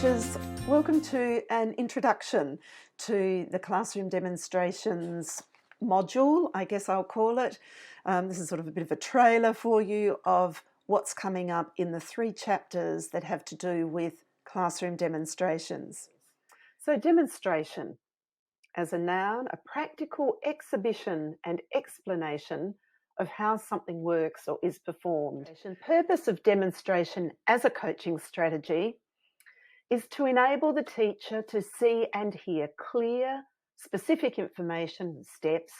teachers, welcome to an introduction to the classroom demonstrations module, I guess I'll call it. This is sort of a bit of a trailer for you of what's coming up in the 3 chapters that have to do with classroom demonstrations. So demonstration, as a noun, a practical exhibition and explanation of how something works or is performed. The purpose of demonstration as a coaching strategy is to enable the teacher to see and hear clear, specific information and steps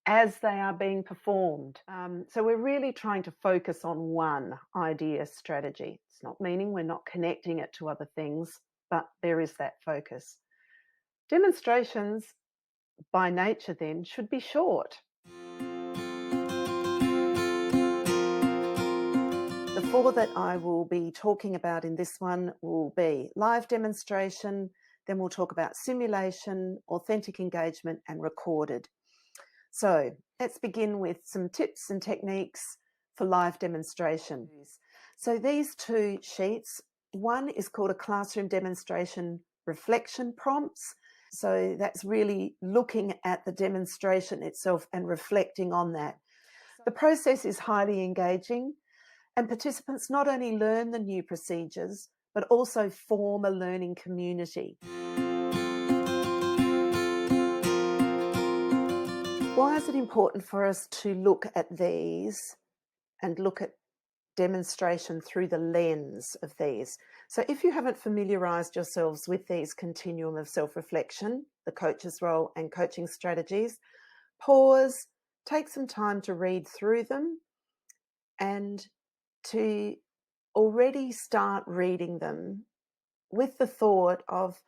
as they are being performed. So we're really trying to focus on one idea strategy. It's not meaning we're not connecting it to other things, but there is that focus. Demonstrations, by nature then, should be short. The 4 that I will be talking about in this one will be live demonstration, then we'll talk about simulation, authentic engagement, and recorded. So let's begin with some tips and techniques for live demonstration. So these 2 sheets, one is called a classroom demonstration reflection prompts. So that's really looking at the demonstration itself and reflecting on that. The process is highly engaging, and participants not only learn the new procedures, but also form a learning community. Why is it important for us to look at these and look at demonstration through the lens of these? So if you haven't familiarised yourselves with these continuum of self-reflection, the coach's role and coaching strategies, pause, take some time to read through them and to already start reading them with the thought of,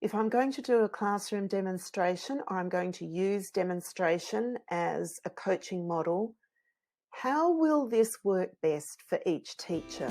if I'm going to do a classroom demonstration or I'm going to use demonstration as a coaching model, how will this work best for each teacher?